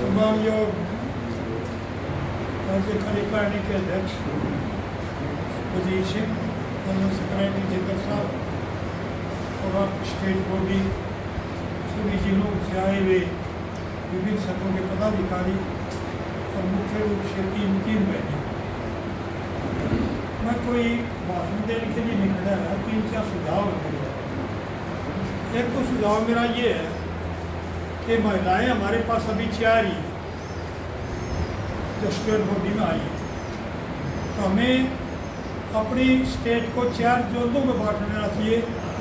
सम्मानीय राज्य कार्यकारिणी के अध्यक्ष वजीर सिंह, जनरल सेक्रेटरी जिंदल साहब और आप स्टेट बॉडी सभी जिलों से आए हुए विभिन्न सत्रों के पदाधिकारी और मुख्य रूप से तीन बहने, मैं कोई भाषण देने के लिए नहीं खड़ा है, 3-4 सुझाव रखे। एक तो सुझाव मेरा ये है कि महिलाएं हमारे पास अभी 4 ही जो स्टेट बॉडी में आई है, तो हमें अपनी स्टेट को 4 जोनों में बांट लेना चाहिए,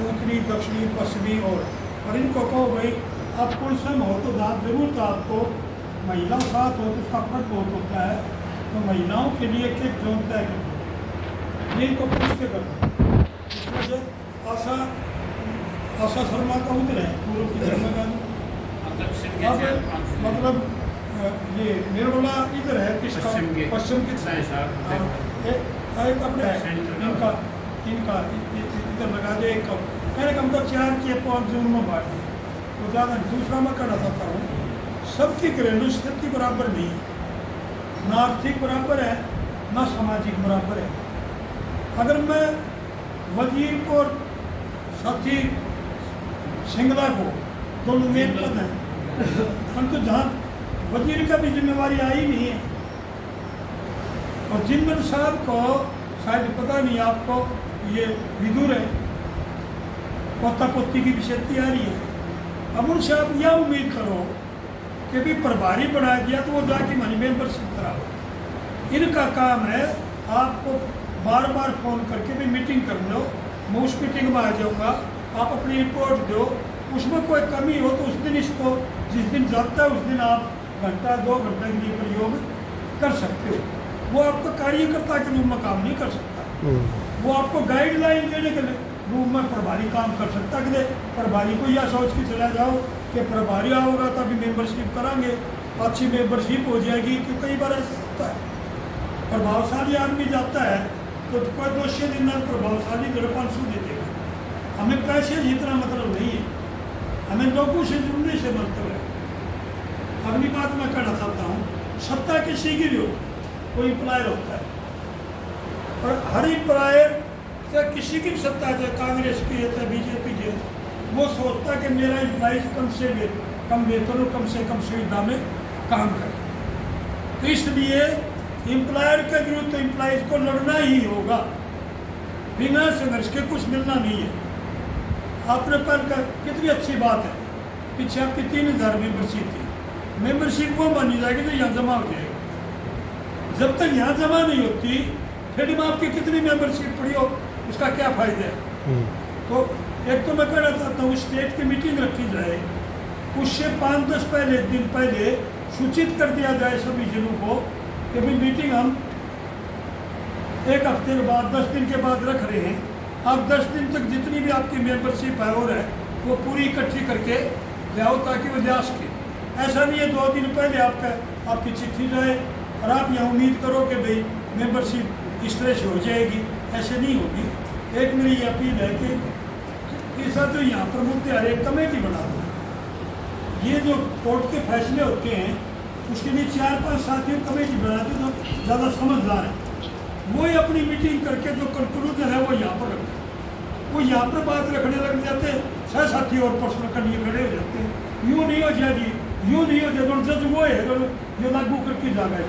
उत्तरी, दक्षिणी, पश्चिमी और इनको कहो भाई आप पुरुष में हो तो जरूर तो आपको महिला साथ हो तो उसका फर्क बहुत होता है, तो महिलाओं के लिए एक जोन तय कर इनको पुरुष के करना। इस वजह आशा शर्मा का उधर है पूर्व की शर्मा का मतलब ये निर्मला इधर है किसका पश्चिम की अपने इनका इधर लगा दे एक मैंने कम तो 4 के 5 जोन में बांट दी तो ज़्यादा। दूसरा मैं कहना चाहता हूँ सबकी घरेलू स्थिति बराबर नहीं है, ना आर्थिक बराबर है ना सामाजिक बराबर है। अगर मैं वजीर को और साथी सिंगला को दोनों मेन पद हैं, परंतु जहाँ वजीर का भी जिम्मेवारी आई नहीं है और जिंदल साहब को शायद पता नहीं आपको ये विदुर है, पोता पोती की विषयती आ रही है। अब उनसे आप यह उम्मीद करो कि भी प्रभारी बना दिया तो वो जाके मनी मेंबरशिप कराओ। इनका काम है आपको बार बार फ़ोन करके भी मीटिंग कर लो, मैं उस मीटिंग में आ जाऊँगा, आप अपनी रिपोर्ट दो, उसमें कोई कमी हो तो उस दिन इसको जिस दिन जाता है उस दिन आप 1-2 घंटे के लिए प्रयोग कर सकते हो। वो आपको कार्यकर्ता के रूप में काम नहीं कर सकता, वो आपको गाइडलाइन देने के रूप में प्रभारी काम कर सकता कि प्रभारी को यह सोच के चला जाओ कि प्रभारी आओगा तभी मेंबरशिप कराएंगे, अच्छी मेंबरशिप हो जाएगी। क्योंकि कई बार ऐसा होता है प्रभावशाली आदमी जाता है तो कोई 200 दिन में प्रभावशाली 500 दे देगा। हमें पैसे जितना मतलब नहीं है, हमें लोगों से जुड़ने से मतलब है। अगली बात मैं कहना चाहता हूँ, सत्ता किसी की भी हो, कोई इम्प्लायर होता है और हर इम्प्लायर चाहे किसी की भी सत्ता है, चाहे कांग्रेस की है चाहे बीजेपी की है, वो सोचता है कि मेरा इम्प्लाइज कम से कम वेतन और कम से कम सुविधा में काम करे। तो इसलिए इम्प्लायर के विरुद्ध तो इम्प्लाइज को लड़ना ही होगा, बिना संघर्ष के कुछ मिलना नहीं है। आपने पर कितनी अच्छी बात है, पीछे आपकी 3000 मेंबरशिप थी, मेंबरशिप वो मानी जाएगी तो यहाँ जमा हो जाएगी। जब तक यहाँ जमा नहीं होती फिर में आपकी कितनी मेंबरशिप पड़ी हो उसका क्या फायदा है। तो एक तो मैं कहना चाहता हूँ स्टेट की मीटिंग रखी जाए, उससे 5-10 दिन पहले सूचित कर दिया जाए सभी जिलों को कि भाई मीटिंग हम 1 हफ्ते के बाद 10 दिन के बाद रख रहे हैं, आप 10 दिन तक जितनी भी आपकी मेंबरशिप है और है वो पूरी इकट्ठी करके जाओ ताकि वो जा सके। ऐसा नहीं है 2 दिन पहले आपकी चिट्ठी जाए और आप यहाँ उम्मीद करो कि भाई मेंबरशिप इस तरह से हो जाएगी, ऐसे नहीं होगी। एक मेरी ये अपील है कि ऐसा जो यहाँ पर मुद्दे आ रहे कमेटी बना दो। ये जो कोर्ट के फैसले होते हैं उसके लिए 4-5 साथियों कमेटी बनाते जो ज़्यादा समझदार है, वही अपनी मीटिंग करके जो कंक्लूजन है वो यहाँ पर रखते हैं। वो यहाँ पर बात रखने लग जाते हैं, 6 साथी और प्रश्न करने खड़े हो जाते हैं। यूँ नहीं हो जाएगी, यूँ नहीं हो जाएगा, जज वो है जो लागू करके जा गए।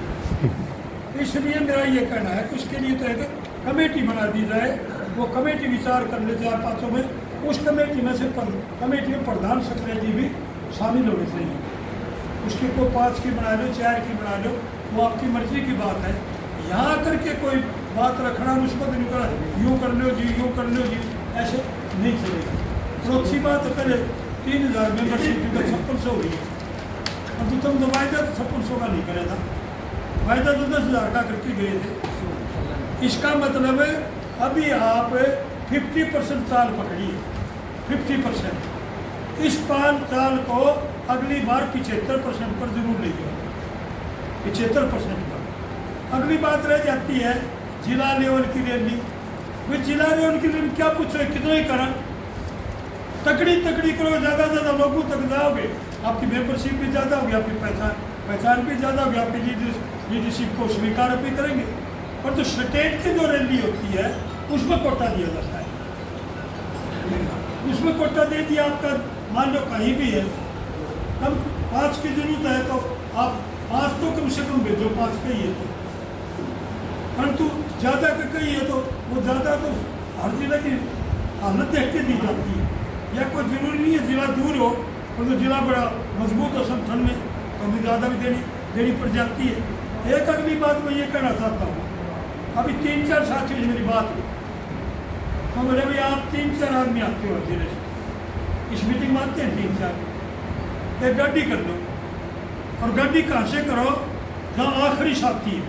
इसलिए मेरा ये कहना है कि उसके लिए तो एक कमेटी बना दी जाए, वो कमेटी विचार कर ले 4-5 में, उस कमेटी में से कमेटी में प्रधान सेक्रेटरी भी शामिल होने चाहिए। उसकी को 5 की बना लो, 4 की बना लो, वो आपकी मर्जी की बात है। यहाँ करके कोई बात रखना उसको नहीं करा, यूँ कर लो जी, यूँ कर लो जी, ऐसे नहीं चलेगा। तो अच्छी बात है, पहले 3000 मेंबरशिप 5600 हुई है, अब तो तुम वायदा तो 5600 का नहीं करे था, वायदा तो 10,000 का करके गए थे। इसका मतलब है अभी आप 50% चाल पकड़िए, 50%। इस चाल को अगली बार 75% पर जरूर ले जाओ, 75% पर। अगली बात रह जाती है जिला लेवल की रैली। वे जिला लेवल की रैली क्या पूछो, कितना ही करा, तकड़ी करो, ज़्यादा से ज़्यादा लोगों तक जाओगे, आपकी मेंबरशिप भी ज़्यादा होगी, आपकी पहचान पहचान भी ज़्यादा व्यापी लीडरशिप को स्वीकार भी करेंगे, पर तो स्टेट की जो रैली होती है उसमें कोटा दिया जाता है। उसमें कोटा दे दिया आपका, मान लो कहीं भी है, तब 5 की जरूरत है तो आप 5 तो कम से कम भेजो, 5 का ही है तो, परंतु ज़्यादा का कहीं है तो वो ज़्यादा तो हर जिला की हालत देख के दी जाती है। या कोई जरूरी नहीं है जिला दूर हो, और तो जिला बड़ा मजबूत हो संगठन में तो हमें ज़्यादा भी देनी पड़ जाती है। एक अगली बात मैं ये कहना चाहता हूँ, अभी 3-4 साथियों से मेरी बात हुई तो बोले भाई आप 3-4 आदमी आते हो जिले से, इस मीटिंग में आते हैं 3-4, एक गाड़ी कर दो, और गाड़ी कहाँ से करो जहाँ आखिरी साथी है,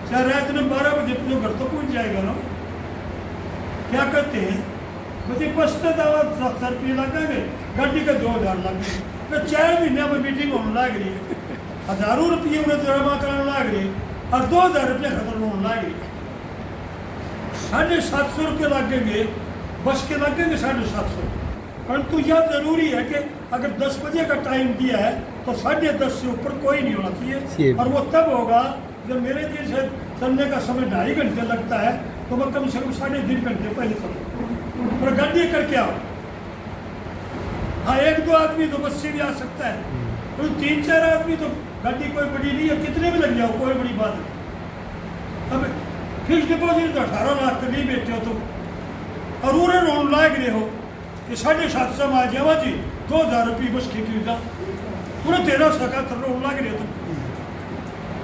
चाहे रात में 12 बजे अपने घर तो पहुँच जाएगा ना। क्या कहते हैं मुझे बसते दवा 700 रुपये लगेंगे, गाड़ी का 2000 लगे, तो 4 महीने में मीटिंग होने लग रही है, हज़ारों रुपये उन्हें जमा कराने लग रही और 2000 रुपये खत्म होने लग रही। 750 रुपये लगेंगे, बस के लगेंगे 750, परंतु यह जरूरी है कि अगर 10 बजे का टाइम दिया है तो 10:30 से ऊपर कोई नहीं होना चाहिए, और वो तब होगा जब मेरे जैसे चलने का समय 2.5 घंटे लगता है तो मैं कम से कम 3.5 घंटे पहले चलूँ, और गाड़ी करके आओ। हाँ 1-2 आदमी तो बस से भी आ सकता है, तो 3-4 आदमी तो गाड़ी कोई बड़ी नहीं है, कितने भी लग जाओ कोई बड़ी बात नहीं। अब फिक्स डिपॉजिट तो 18 लाख का नहीं बैठे हो तुम, और उन्हें रोन लाग रहे हो कि 750 में आ जावा जी 2000 रुपये बस की जा, पूरे 1377 रोन लाग रहे तुम।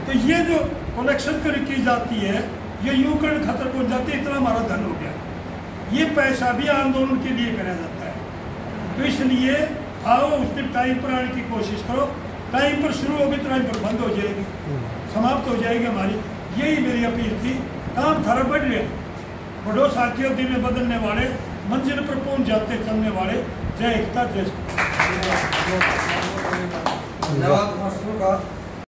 तो ये जो कलेक्शन की जाती है ये यूं कर खतर पहुंच जाती है, इतना हमारा धन हो गया। ये पैसा भी आंदोलन के लिए करा जाता है, तो इसलिए आओ उस दिन टाइम पर आने की कोशिश करो, टाइम पर शुरू होगी तो टाइम पर बंद हो जाएगी, समाप्त हो जाएगी हमारी। यही मेरी अपील थी। काम थारा बढ़ रहे, बड़ो साथियों दिन में बदलने वाले, मंजिल पर पहुंच जाते चलने वाले। जय एकता, जय धन्यवाद मास्टरों का।